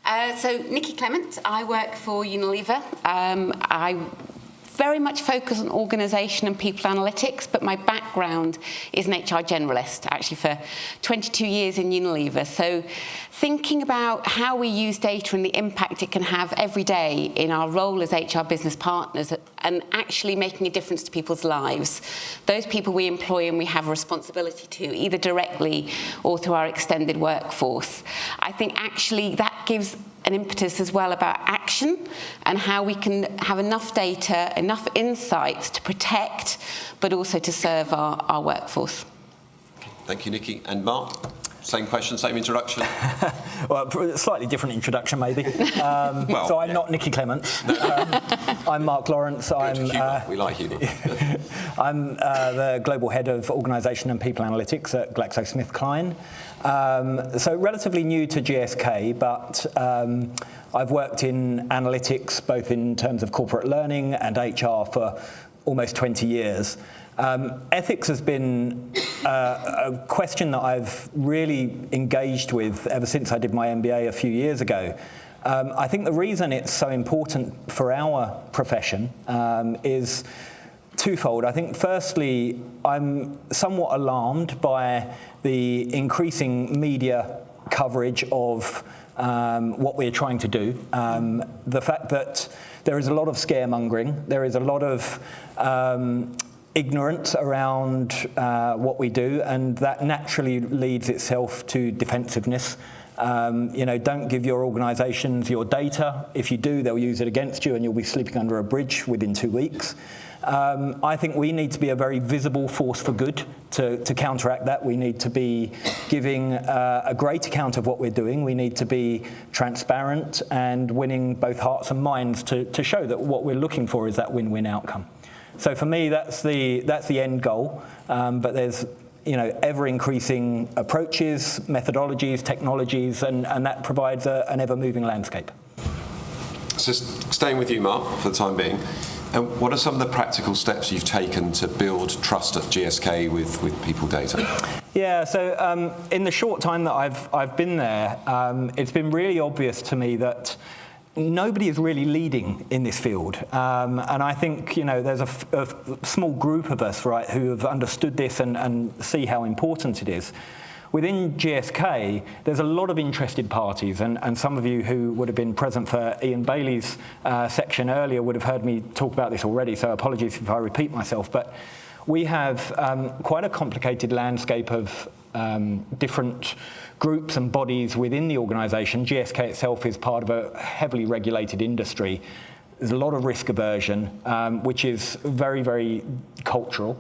So Nicky Clement, I work for Unilever. I very much focus on organisation and people analytics, but my background is an HR generalist, actually for 22 years in Unilever. So thinking about how we use data and the impact it can have every day in our role as HR business partners and actually making a difference to people's lives. Those people we employ and we have a responsibility to, either directly or through our extended workforce. I think actually that gives an impetus as well about action and how we can have enough data, enough insights to protect, but also to serve our workforce. Thank you, Nicky. And Mark, same question, same introduction. Well, slightly different introduction, maybe. So I'm not Nicky Clement. I'm Mark Lawrence. We like humour. I'm the Global Head of Organisation and People Analytics at GlaxoSmithKline. So relatively new to GSK, but I've worked in analytics, both in terms of corporate learning and HR for almost 20 years. Ethics has been a question that I've really engaged with ever since I did my MBA a few years ago. I think the reason it's so important for our profession is twofold. I think firstly, I'm somewhat alarmed by the increasing media coverage of what we're trying to do. The fact that there is a lot of scaremongering, there is a lot of ignorance around what we do, and that naturally leads itself to defensiveness. Don't give your organisations your data. If you do, they'll use it against you and you'll be sleeping under a bridge within 2 weeks. I think we need to be a very visible force for good to counteract that. We need to be giving a great account of what we're doing. We need to be transparent and winning both hearts and minds to show that what we're looking for is that win-win outcome. So for me, that's the end goal. But there's ever-increasing approaches, methodologies, technologies, and that provides an ever-moving landscape. So staying with you, Mark, for the time being, what are some of the practical steps you've taken to build trust at GSK with people data? Yeah, so in the short time that I've been there, it's been really obvious to me that nobody is really leading in this field. And I think, there's a small group of us, right, who have understood this and see how important it is. Within GSK, there's a lot of interested parties, and some of you who would have been present for Ian Bailey's section earlier would have heard me talk about this already, so apologies if I repeat myself. But we have quite a complicated landscape of different groups and bodies within the organisation. GSK itself is part of a heavily regulated industry. There's a lot of risk aversion, which is very, very cultural.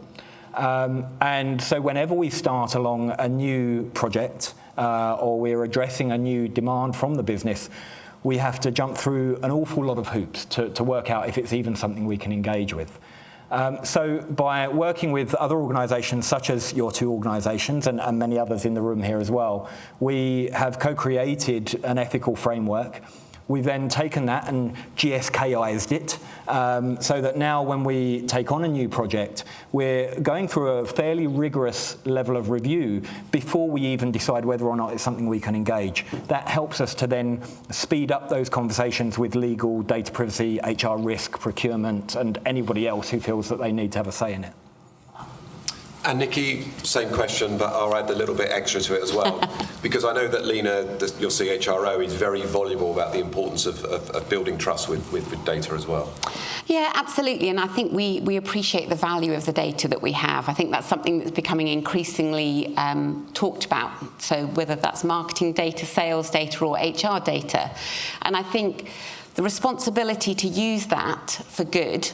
And so whenever we start along a new project or we're addressing a new demand from the business, we have to jump through an awful lot of hoops to work out if it's even something we can engage with. So by working with other organisations, such as your two organisations and many others in the room here as well, we have co-created an ethical framework. We've then taken that and GSKized it, so that now when we take on a new project, we're going through a fairly rigorous level of review before we even decide whether or not it's something we can engage. That helps us to then speed up those conversations with legal, data privacy, HR risk, procurement, and anybody else who feels that they need to have a say in it. And Nicky, same question, but I'll add a little bit extra to it as well, because I know that Lena, your CHRO, is very voluble about the importance of building trust with data as well. Yeah, absolutely, and I think we appreciate the value of the data that we have. I think that's something that's becoming increasingly talked about, so whether that's marketing data, sales data, or HR data. And I think the responsibility to use that for good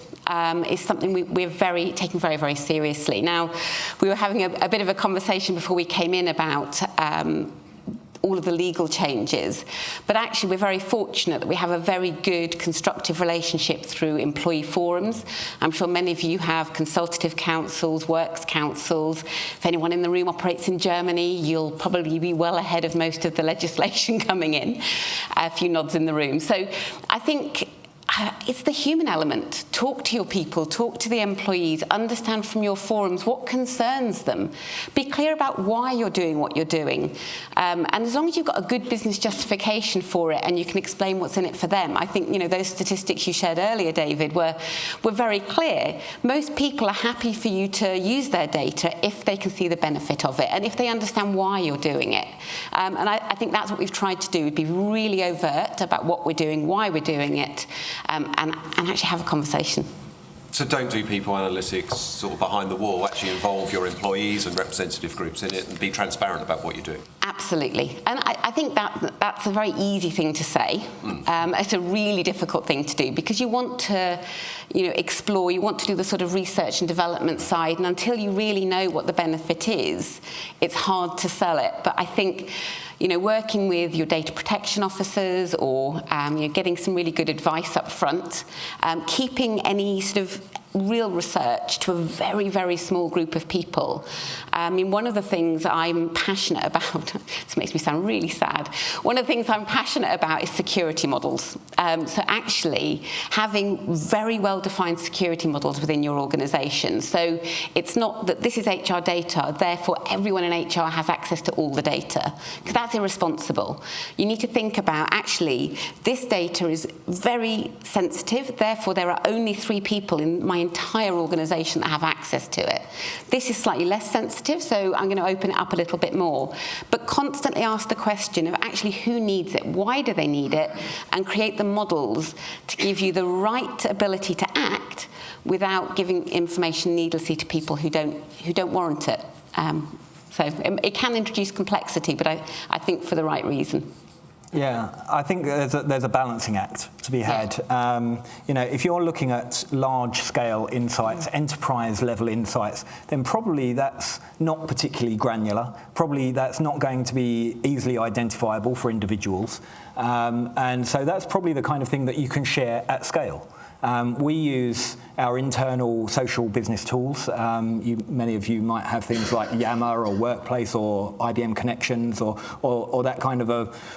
is something we're taking very, very seriously. Now, we were having a bit of a conversation before we came in about all of the legal changes, but actually we're very fortunate that we have a very good constructive relationship through employee forums. I'm sure many of you have consultative councils, works councils. If anyone in the room operates in Germany, you'll probably be well ahead of most of the legislation coming in. A few nods in the room. So I think It's the human element. Talk to your people, talk to the employees, understand from your forums what concerns them. Be clear about why you're doing what you're doing. And as long as you've got a good business justification for it and you can explain what's in it for them, I think, those statistics you shared earlier, David, were very clear. Most people are happy for you to use their data if they can see the benefit of it and if they understand why you're doing it. And I think that's what we've tried to do, be really overt about what we're doing, why we're doing it, and actually have a conversation. So don't do people analytics sort of behind the wall, actually involve your employees and representative groups in it and be transparent about what you're doing. Absolutely. And I think that's a very easy thing to say. It's a really difficult thing to do because you want to, explore, you want to do the sort of research and development side, and until you really know what the benefit is, it's hard to sell it. But I think, working with your data protection officers or getting some really good advice up front, keeping any sort of real research to a very, very small group of people. One of the things I'm passionate about, this makes me sound really sad, one of the things I'm passionate about is security models. So actually having very well-defined security models within your organisation. So it's not that this is HR data, therefore everyone in HR has access to all the data, because that's irresponsible. You need to think about, actually, this data is very sensitive, therefore there are only 3 people in my entire organisation that have access to it. This is slightly less sensitive, so I'm going to open it up a little bit more. But constantly ask the question of actually who needs it, why do they need it, and create the models to give you the right ability to act without giving information needlessly to people who don't warrant it. So it can introduce complexity, but I think for the right reason. Yeah, I think there's a balancing act to be had. If you're looking at large-scale insights, enterprise-level insights, then probably that's not particularly granular. Probably that's not going to be easily identifiable for individuals. And so that's probably the kind of thing that you can share at scale. We use our internal social business tools. Many of you might have things like Yammer or Workplace or IBM Connections or that kind of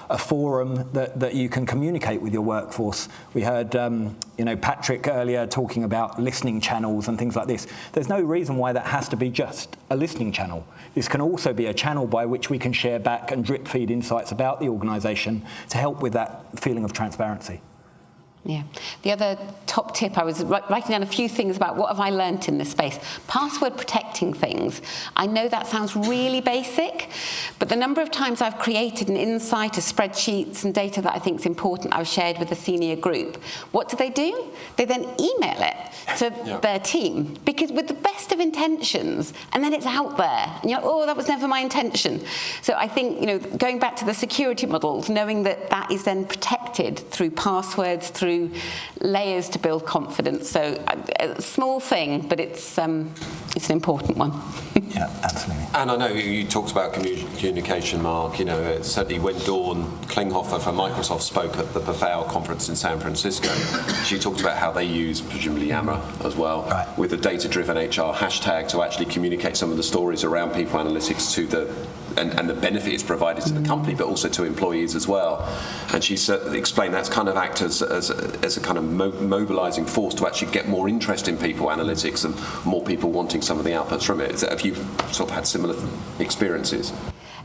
a forum that you can communicate with your workforce. We heard Patrick earlier talking about listening channels and things like this. There's no reason why that has to be just a listening channel. This can also be a channel by which we can share back and drip feed insights about the organisation to help with that feeling of transparency. Yeah. The other top tip, I was writing down a few things about what have I learnt in this space. Password protecting things. I know that sounds really basic, but the number of times I've created an insight, a spreadsheets and data that I think is important, I've shared with the senior group. What do? They then email it to their team, because with the best of intentions, and then it's out there, and you're like, oh, that was never my intention. So I think, going back to the security models, knowing that is then protected through passwords, through layers to build confidence. So a small thing, but it's an important one. Yeah, absolutely. And I know you talked about communication, Mark. Certainly when Dawn Klinghoffer from Microsoft spoke at the PAFOW conference in San Francisco, she talked about how they use, presumably Yammer as well, right, with the data-driven HR hashtag to actually communicate some of the stories around people analytics to and the benefit it's provided to the company, but also to employees as well. And she explained that's kind of act as a kind of mobilising force to actually get more interest in people analytics and more people wanting some of the outputs from it. Have you sort of had similar experiences?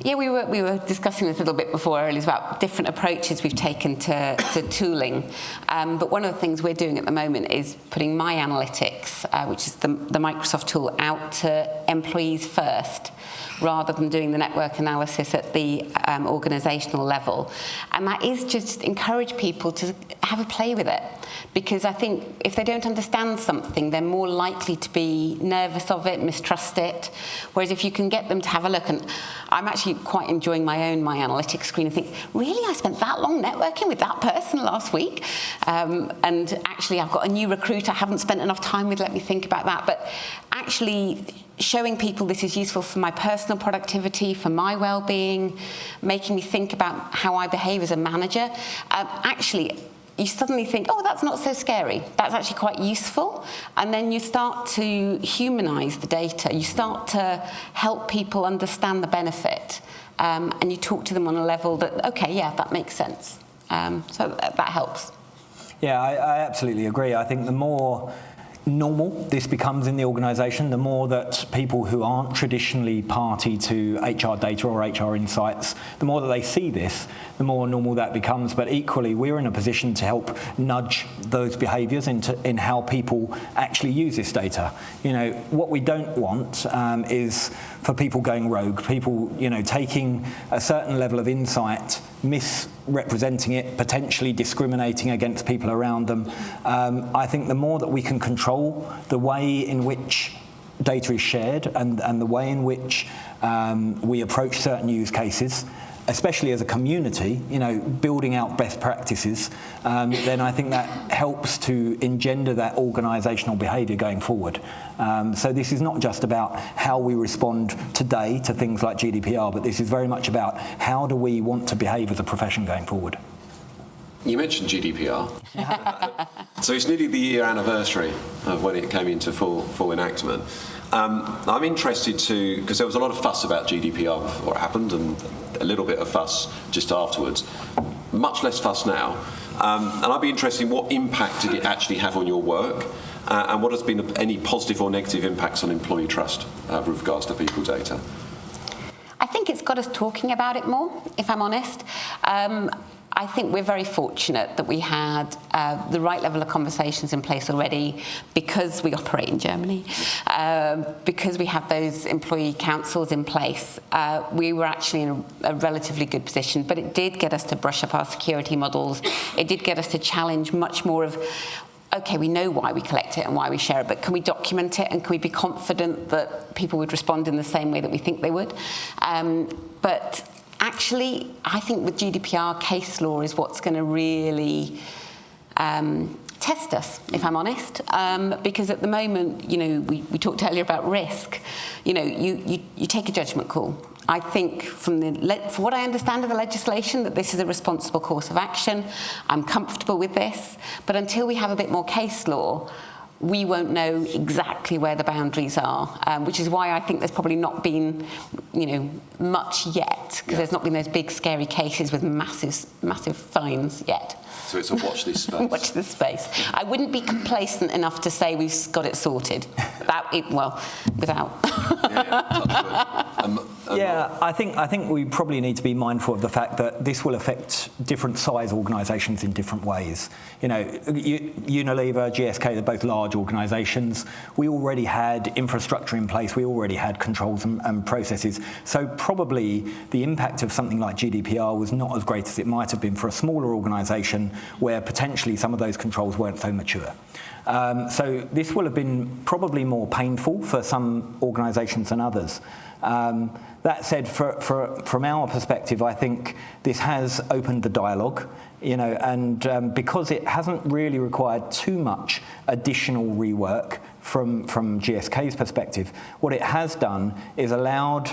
Yeah, we were discussing this a little bit before earlier about different approaches we've taken to tooling. But one of the things we're doing at the moment is putting My Analytics, which is the Microsoft tool, out to employees first, rather than doing the network analysis at the organisational level. And that is just encourage people to have a play with it. Because I think if they don't understand something, they're more likely to be nervous of it, mistrust it. Whereas if you can get them to have a look, and I'm actually quite enjoying my own My Analytics screen and think, really, I spent that long networking with that person last week? And actually, I've got a new recruit I haven't spent enough time with, let me think about that. But actually showing people this is useful for my personal productivity, for my well-being, making me think about how I behave as a manager, actually, you suddenly think, oh, that's not so scary. That's actually quite useful. And then you start to humanise the data. You start to help people understand the benefit. And you talk to them on a level that, okay, yeah, that makes sense. So that helps. Yeah, I absolutely agree. I think the more normal this becomes in the organisation, the more that people who aren't traditionally party to HR data or HR insights, the more that they see this, the more normal that becomes. But equally, we're in a position to help nudge those behaviours in how people actually use this data. You know, what we don't want is for people going rogue, people, you know, taking a certain level of insight, misrepresenting it, potentially discriminating against people around them. I think the more that we can control the way in which data is shared and the way in which we approach certain use cases, especially as a community, you know, building out best practices, then I think that helps to engender that organisational behaviour going forward. So this is not just about how we respond today to things like GDPR, but this is very much about how do we want to behave as a profession going forward. You mentioned GDPR. So it's nearly the year anniversary of when it came into full enactment. I'm interested to, because there was a lot of fuss about GDPR before it happened and a little bit of fuss just afterwards. Much less fuss now. And I'd be interested in what impact did it actually have on your work and what has been any positive or negative impacts on employee trust with regards to people data? I think it's got us talking about it more, if I'm honest. I think we're very fortunate that we had the right level of conversations in place already because we operate in Germany, because we have those employee councils in place. We were actually in a relatively good position, but it did get us to brush up our security models. It did get us to challenge much more of, okay, we know why we collect it and why we share it, but can we document it and can we be confident that people would respond in the same way that we think they would? But actually, I think with GDPR, case law is what's going to really test us, if I'm honest, because at the moment, you know, we talked earlier about risk. You know, you take a judgment call. I think from what I understand of the legislation, that this is a responsible course of action. I'm comfortable with this, but until we have a bit more case law, we won't know exactly where the boundaries are, which is why I think there's probably not been, you know, much yet, because there's not been those big scary cases with massive fines yet. So it's a watch this space. Watch this space. I wouldn't be complacent enough to say we've got it sorted. Without. I think we probably need to be mindful of the fact that this will affect different size organisations in different ways. You know, Unilever, GSK, they're both large organisations. We already had infrastructure in place. We already had controls and processes. So probably the impact of something like GDPR was not as great as it might have been for a smaller organisation where potentially some of those controls weren't so mature. So this will have been probably more painful for some organisations than others. That said, from our perspective, I think this has opened the dialogue, you know, and because it hasn't really required too much additional rework from GSK's perspective, what it has done is allowed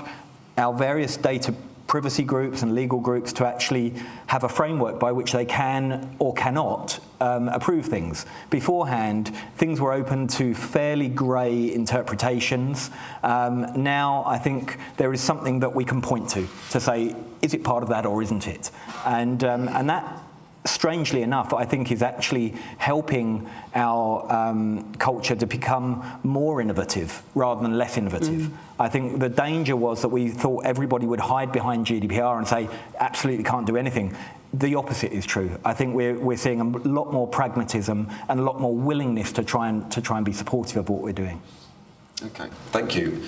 our various data privacy groups and legal groups to actually have a framework by which they can or cannot approve things. Beforehand, things were open to fairly grey interpretations. Now, I think there is something that we can point to say, is it part of that or isn't it? And that, strangely enough, I think is actually helping our culture to become more innovative rather than less innovative. I think the danger was that we thought everybody would hide behind GDPR and say, absolutely can't do anything. The opposite is true. I think we're seeing a lot more pragmatism and a lot more willingness to try and be supportive of what we're doing. Okay, thank you.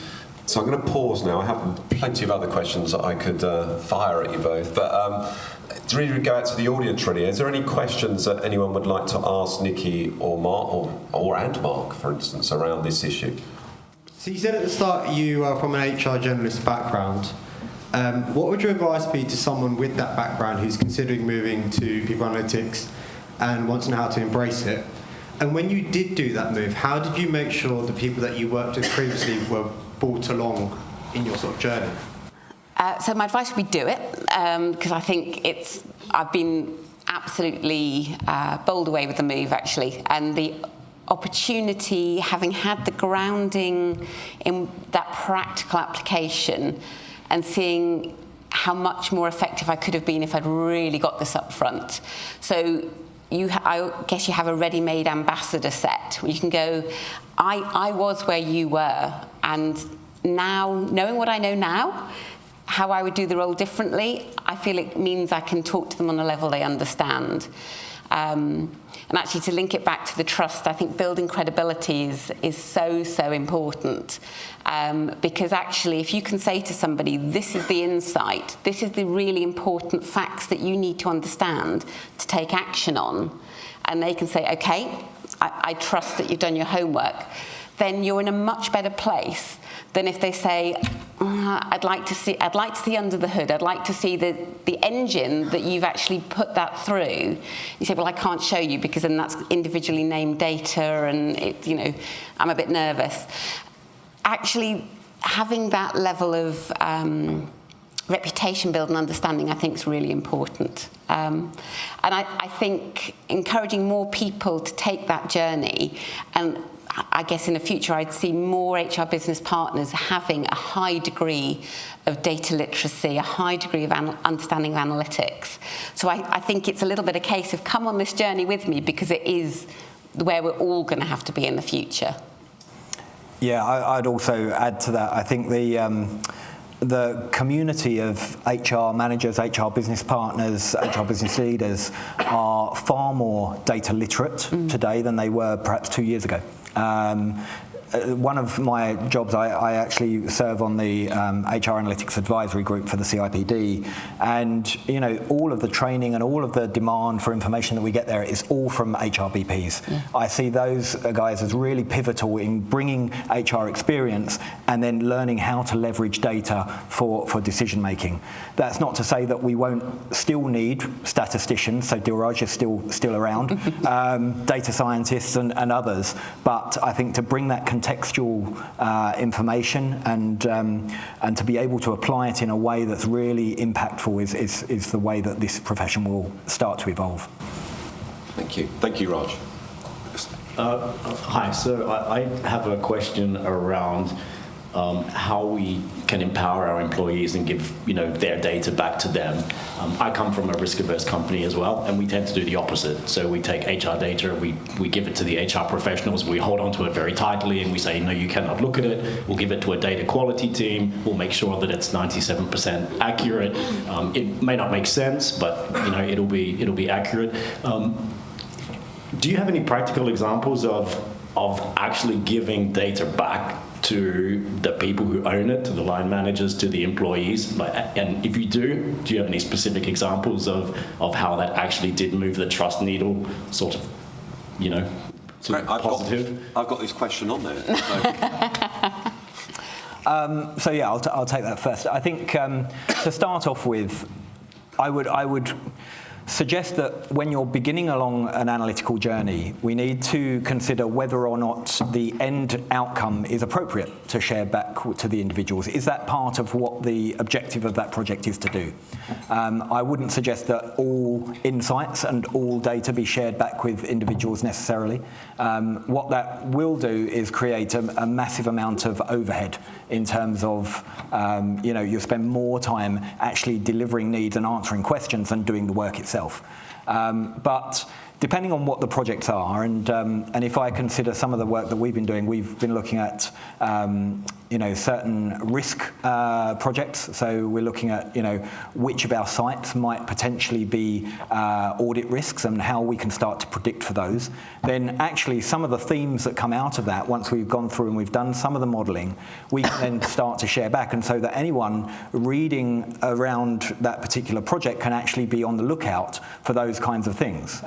So I'm going to pause now. I have plenty of other questions that I could fire at you both, but to really go out to the audience, really, is there any questions that anyone would like to ask Nicky or Mark, or Mark, for instance, around this issue? So you said at the start you are from an HR generalist background. What would your advice be to someone with that background who's considering moving to people analytics and wants to know how to embrace it? And when you did do that move, how did you make sure the people that you worked with previously were brought along in your sort of journey? So my advice would be do it, because I think I've been absolutely bowled away with the move, actually, and the opportunity, having had the grounding in that practical application and seeing how much more effective I could have been if I'd really got this up front. So I guess you have a ready-made ambassador set where you can go, I was where you were, and now, knowing what I know now, how I would do the role differently, I feel it means I can talk to them on a level they understand. And actually, to link it back to the trust, I think building credibility is so important. Because actually, if you can say to somebody, this is the insight, this is the really important facts that you need to understand to take action on, and they can say, okay, I trust that you've done your homework, then you're in a much better place than if they say, I'd like to see under the hood. I'd like to see the engine that you've actually put that through. You say, well, I can't show you because then that's individually named data, and I'm a bit nervous. Actually, having that level of reputation build and understanding, I think, is really important. And I think encouraging more people to take that journey, and I guess in the future I'd see more HR business partners having a high degree of data literacy, a high degree of understanding of analytics. So I think it's a little bit a case of come on this journey with me, because it is where we're all going to have to be in the future. Yeah, I'd also add to that. I think the community of HR managers, HR business partners, HR business leaders are far more data literate today than they were perhaps 2 years ago. One of my jobs, I actually serve on the HR Analytics Advisory Group for the CIPD, and all of the training and all of the demand for information that we get there is all from HRBPs. Yeah. I see those guys as really pivotal in bringing HR experience and then learning how to leverage data for decision making. That's not to say that we won't still need statisticians, so Dilraj is still around, data scientists and others, but I think to bring that contextual information and to be able to apply it in a way that's really impactful is the way that this profession will start to evolve. Thank you. Thank you, Raj. Hi, so I have a question around how we can empower our employees and give their data back to them. I come from a risk-averse company as well, and we tend to do the opposite. So we take HR data, we give it to the HR professionals, we hold on to it very tightly, and we say, no, you cannot look at it. We'll give it to a data quality team. We'll make sure that it's 97% accurate. It may not make sense, but it'll be accurate. Do you have any practical examples of actually giving data back to the people who own it, to the line managers, to the employees? And if you do you have any specific examples of how that actually did move the trust needle sort of, positive? I've got this question on there. So yeah, I'll take that first. I think to start off with, I would suggest that when you're beginning along an analytical journey, we need to consider whether or not the end outcome is appropriate to share back to the individuals. Is that part of what the objective of that project is to do? I wouldn't suggest that all insights and all data be shared back with individuals necessarily. What that will do is create a massive amount of overhead in terms of, you'll spend more time actually delivering needs and answering questions than doing the work itself. But depending on what the projects are, and if I consider some of the work that we've been doing, we've been looking at certain risk projects. So we're looking at which of our sites might potentially be audit risks and how we can start to predict for those. Then actually some of the themes that come out of that, once we've gone through and we've done some of the modelling, we can then start to share back, and so that anyone reading around that particular project can actually be on the lookout for those kinds of things.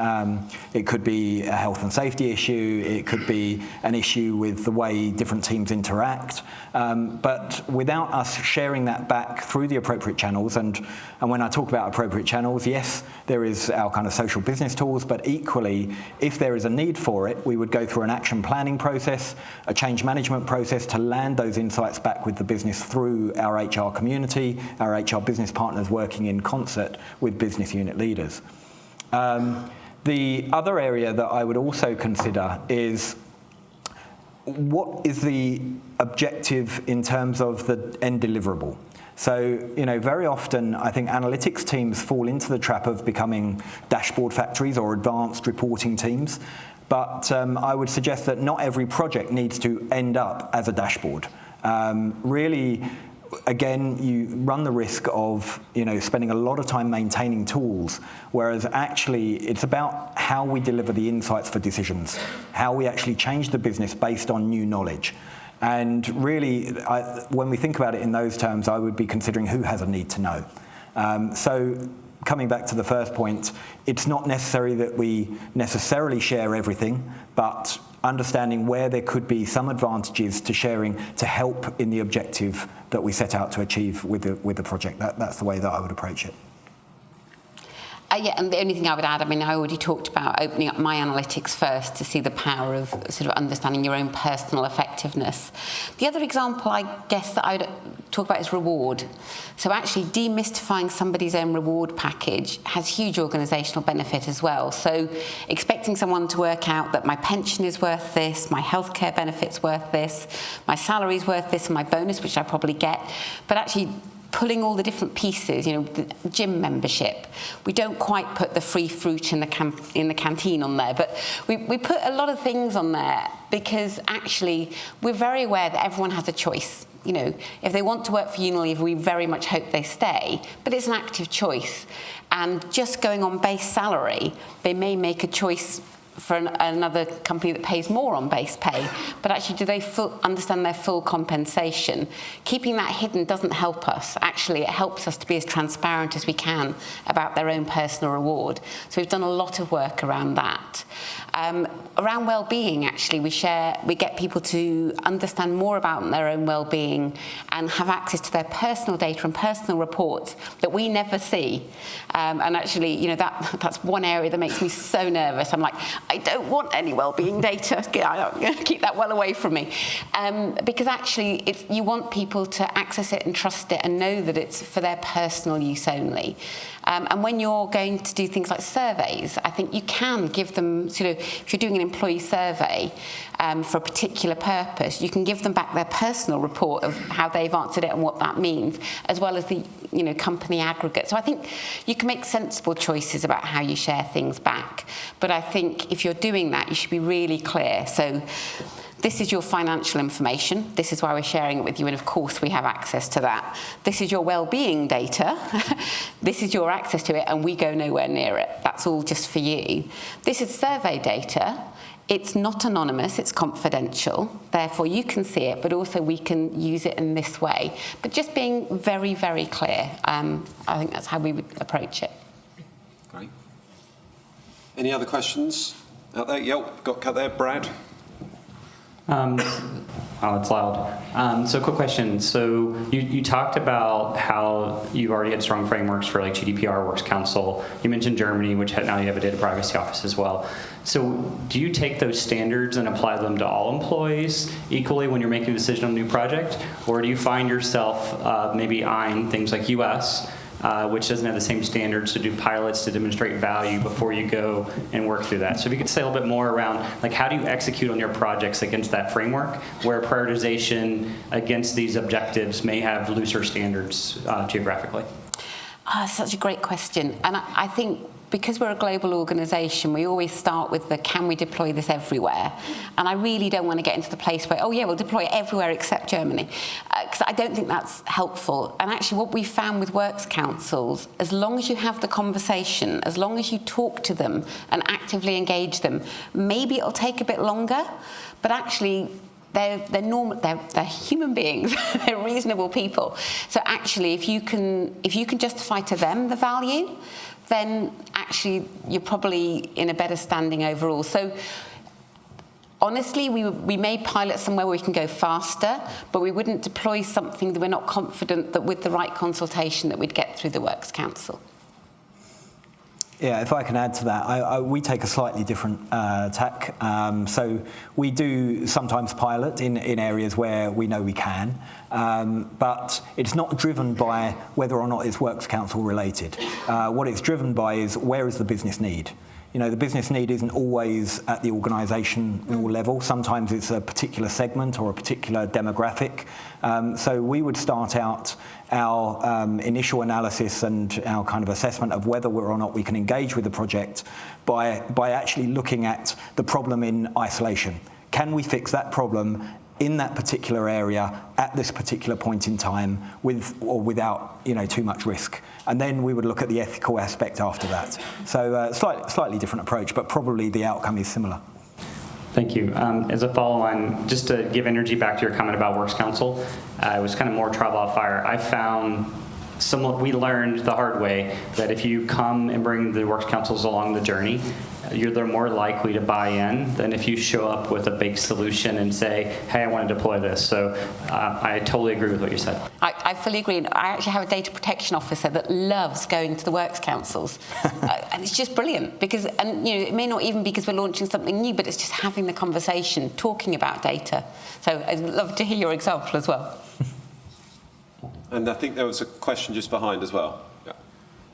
It could be a health and safety issue, it could be an issue with the way different teams interact, but without us sharing that back through the appropriate channels, and when I talk about appropriate channels, yes, there is our kind of social business tools, but equally, if there is a need for it, we would go through an action planning process, a change management process to land those insights back with the business through our HR community, our HR business partners working in concert with business unit leaders. The other area that I would also consider is what is the objective in terms of the end deliverable? So, very often I think analytics teams fall into the trap of becoming dashboard factories or advanced reporting teams. But I would suggest that not every project needs to end up as a dashboard. Really, again, you run the risk of spending a lot of time maintaining tools, whereas actually it's about how we deliver the insights for decisions, how we actually change the business based on new knowledge. And really, when we think about it in those terms, I would be considering who has a need to know. So coming back to the first point, it's not necessary that we necessarily share everything, but understanding where there could be some advantages to sharing to help in the objective that we set out to achieve with the project. That's the way that I would approach it. Yeah, and the only thing I would add, I already talked about opening up my analytics first to see the power of sort of understanding your own personal effectiveness. The other example, I guess, that I would talk about is reward. So actually demystifying somebody's own reward package has huge organisational benefit as well. So expecting someone to work out that my pension is worth this, my healthcare benefit's worth this, my salary's worth this, and my bonus, which I probably get, but actually pulling all the different pieces, the gym membership. We don't quite put the free fruit in the canteen on there, but we put a lot of things on there because actually we're very aware that everyone has a choice. If they want to work for Unilever, we very much hope they stay, but it's an active choice. And just going on base salary, they may make a choice for another company that pays more on base pay, but actually do they understand their full compensation? Keeping that hidden doesn't help us. Actually, it helps us to be as transparent as we can about their own personal reward. So we've done a lot of work around that. Around well-being, actually, we get people to understand more about their own well-being and have access to their personal data and personal reports that we never see. And actually, that's one area that makes me so nervous. I'm like, I don't want any well-being data. I'm going to keep that well away from me. Because actually, you want people to access it and trust it and know that it's for their personal use only. And when you're going to do things like surveys, I think you can give them, if you're doing an employee survey for a particular purpose, you can give them back their personal report of how they've answered it and what that means, as well as the company aggregate. So I think you can make sensible choices about how you share things back. But I think if you're doing that, you should be really clear. So this is your financial information. This is why we're sharing it with you, and of course we have access to that. This is your well-being data. This is your access to it, and we go nowhere near it. That's all just for you. This is survey data. It's not anonymous, it's confidential. Therefore, you can see it, but also we can use it in this way. But just being very, very clear. I think that's how we would approach it. Great. Any other questions out there? Yep, got cut there. Brad? It's loud. So quick question. So you talked about how you've already had strong frameworks for like GDPR, Works Council. You mentioned Germany, which now you have a data privacy office as well. So do you take those standards and apply them to all employees equally when you're making a decision on a new project? Or do you find yourself maybe eyeing things like US, which doesn't have the same standards to do pilots to demonstrate value before you go and work through that? So if you could say a little bit more around, like, how do you execute on your projects against that framework, where prioritization against these objectives may have looser standards geographically? Such a great question. And I think because we're a global organisation, we always start with can we deploy this everywhere? And I really don't want to get into the place where, we'll deploy it everywhere except Germany, because I don't think that's helpful. And actually what we found with Works Councils, as long as you have the conversation, as long as you talk to them and actively engage them, maybe it'll take a bit longer, but actually they're normal. They're human beings. They're reasonable people. So actually, if you can justify to them the value, then actually you're probably in a better standing overall. So honestly, we may pilot somewhere where we can go faster, but we wouldn't deploy something that we're not confident that with the right consultation that we'd get through the Works Council. Yeah, if I can add to that, we take a slightly different tack. So we do sometimes pilot in areas where we know we can, but it's not driven by whether or not it's Works Council related. What it's driven by is where is the business need. the business need isn't always at the organisational level. Sometimes it's a particular segment or a particular demographic. So we would start out our initial analysis and our kind of assessment of whether or not we can engage with the project by actually looking at the problem in isolation. Can we fix that problem in that particular area at this particular point in time with or without too much risk? And then we would look at the ethical aspect after that. So slightly different approach, but probably the outcome is similar. Thank you. As a follow-on, just to give energy back to your comment about Works Council, it was kind of more trial by fire. I found we learned the hard way that if you come and bring the Works Councils along the journey, they're more likely to buy in than if you show up with a big solution and say, hey, I want to deploy this. So I totally agree with what you said. I fully agree. I actually have a data protection officer that loves going to the Works Councils. And it's just brilliant because, it may not even be because we're launching something new, but it's just having the conversation, talking about data. So I'd love to hear your example as well. And I think there was a question just behind as well. Yeah.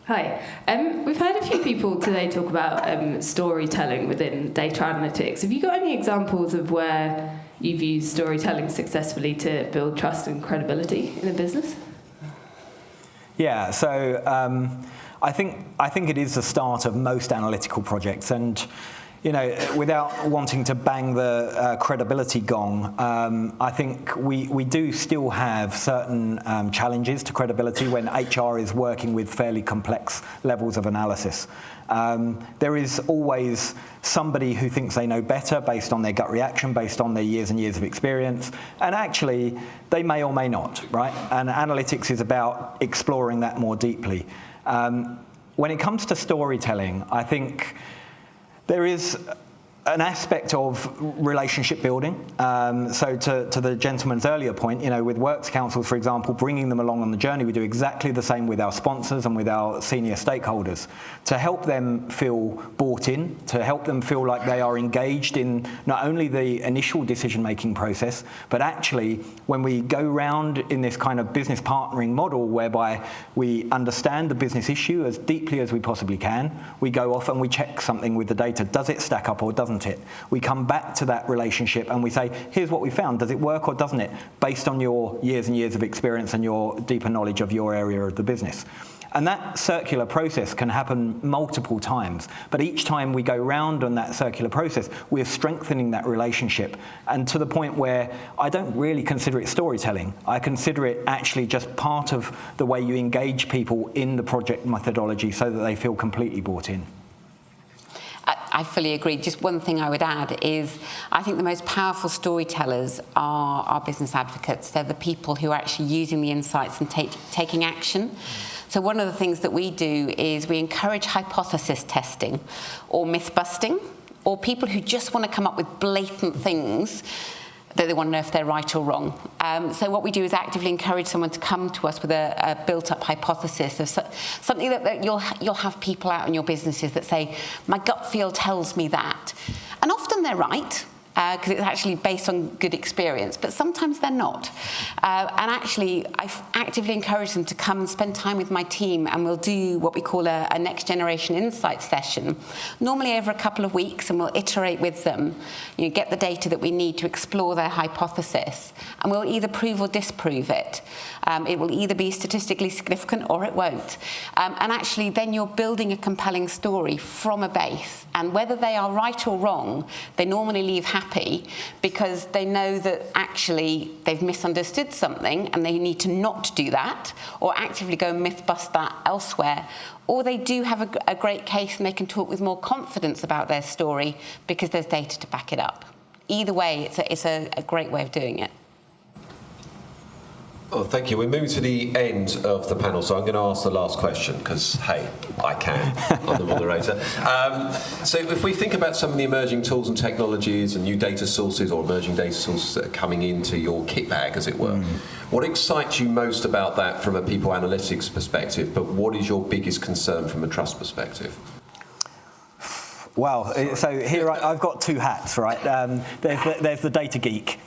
Hi. We've heard a few people today talk about storytelling within data analytics. Have you got any examples of where you've used storytelling successfully to build trust and credibility in a business? Yeah, so I think it is the start of most analytical projects, and without wanting to bang the credibility gong, I think we do still have certain challenges to credibility when HR is working with fairly complex levels of analysis. There is always somebody who thinks they know better based on their gut reaction, based on their years and years of experience, and actually they may or may not, right? And analytics is about exploring that more deeply. When it comes to storytelling, I think there is an aspect of relationship building. So to the gentleman's earlier point, with Works Councils, for example, bringing them along on the journey, we do exactly the same with our sponsors and with our senior stakeholders to help them feel bought in, to help them feel like they are engaged in not only the initial decision-making process, but actually when we go round in this kind of business partnering model whereby we understand the business issue as deeply as we possibly can, we go off and we check something with the data. Does it stack up or doesn't it? We come back to that relationship and we say, here's what we found. Does it work or doesn't it? Based on your years and years of experience and your deeper knowledge of your area of the business. And that circular process can happen multiple times. But each time we go round on that circular process, we're strengthening that relationship. And to the point where I don't really consider it storytelling. I consider it actually just part of the way you engage people in the project methodology so that they feel completely bought in. I fully agree. Just one thing I would add is I think the most powerful storytellers are our business advocates. They're the people who are actually using the insights and taking action. So one of the things that we do is we encourage hypothesis testing or myth busting, or people who just want to come up with blatant things that they want to know if they're right or wrong. So what we do is actively encourage someone to come to us with a built-up hypothesis of something that you'll have people out in your businesses that say, my gut feel tells me that. And often they're right, because it's actually based on good experience, but sometimes they're not. And actually, I actively encourage them to come and spend time with my team, and we'll do what we call a next generation insight session, normally over a couple of weeks, and we'll iterate with them, get the data that we need to explore their hypothesis, and we'll either prove or disprove it. It will either be statistically significant or it won't. And actually, then you're building a compelling story from a base, and whether they are right or wrong, they normally leave happy because they know that actually they've misunderstood something and they need to not do that or actively go and myth bust that elsewhere, or they do have a great case and they can talk with more confidence about their story because there's data to back it up. Either way, it's a great way of doing it. Oh, thank you. We're moving to the end of the panel, so I'm going to ask the last question because, hey, I can. I'm the moderator. So if we think about some of the emerging tools and technologies and new data sources or emerging data sources that are coming into your kit bag, as it were, what excites you most about that from a people analytics perspective, but what is your biggest concern from a trust perspective? Well, so here I've got two hats, right? There's the data geek,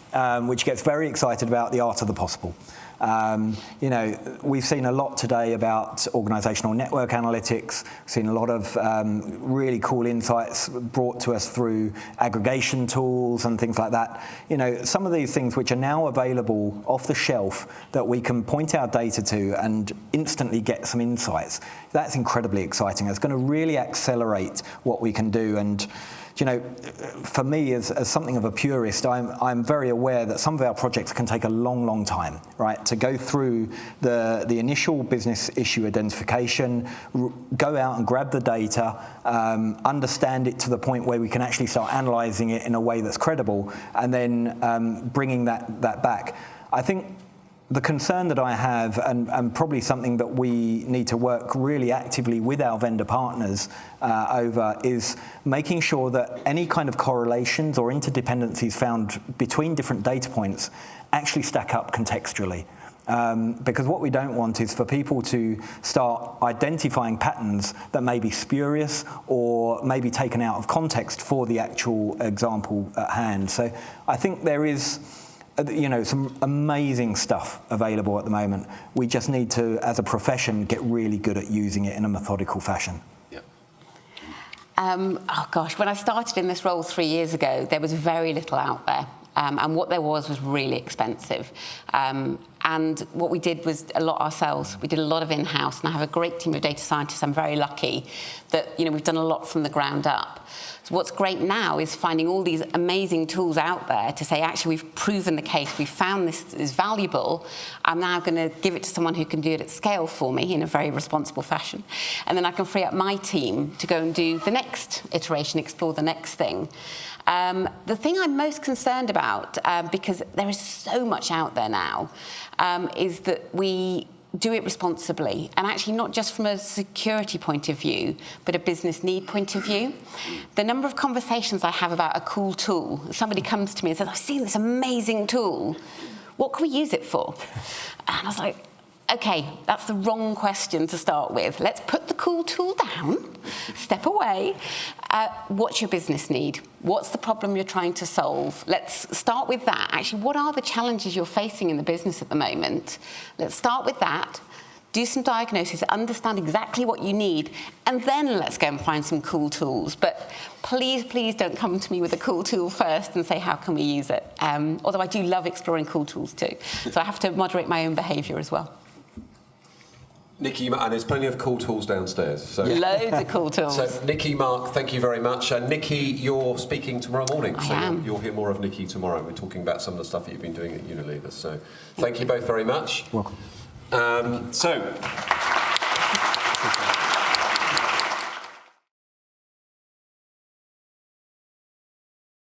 which gets very excited about the art of the possible. You know, we've seen a lot today about organisational network analytics. We've seen a lot of really cool insights brought to us through aggregation tools and things like that. You know, some of these things which are now available off the shelf that we can point our data to and instantly get some insights. That's incredibly exciting. It's going to really accelerate what we can do. And you know, for me, as something of a purist, I'm very aware that some of our projects can take a long, long time, right? To go through the initial business issue identification, go out and grab the data, understand it to the point where we can actually start analysing it in a way that's credible, and then bringing that back. I think the concern that I have, and probably something that we need to work really actively with our vendor partners over, is making sure that any kind of correlations or interdependencies found between different data points actually stack up contextually. Because what we don't want is for people to start identifying patterns that may be spurious or may be taken out of context for the actual example at hand. So I think there is, you know, some amazing stuff available at the moment. We just need to, as a profession, get really good at using it in a methodical fashion. Yeah. Oh gosh, when I started in this role 3 years ago, there was very little out there. And what there was really expensive. And what we did was a lot ourselves. We did a lot of in-house, and I have a great team of data scientists. I'm very lucky that, you know, we've done a lot from the ground up. So what's great now is finding all these amazing tools out there to say, actually, we've proven the case, we've found this is valuable. I'm now going to give it to someone who can do it at scale for me in a very responsible fashion. And then I can free up my team to go and do the next iteration, explore the next thing. The thing I'm most concerned about, because there is so much out there now, is that we do it responsibly, and actually not just from a security point of view, but a business need point of view. The number of conversations I have about a cool tool, somebody comes to me and says, I've seen this amazing tool, what can we use it for? And I was like, okay, that's the wrong question to start with. Let's put the cool tool down, step away. What's your business need? What's the problem you're trying to solve? Let's start with that. Actually, what are the challenges you're facing in the business at the moment? Let's start with that, do some diagnosis, understand exactly what you need, and then let's go and find some cool tools. But please, please don't come to me with a cool tool first and say, how can we use it? Although I do love exploring cool tools too. So I have to moderate my own behaviour as well. Nicky, and there's plenty of cool tools downstairs. So. Loads of cool tools. So, Nicky, Mark, thank you very much. Nicky, you're speaking tomorrow morning. I am. You'll hear more of Nicky tomorrow. We're talking about some of the stuff that you've been doing at Unilever. So thank you both very much. Welcome. So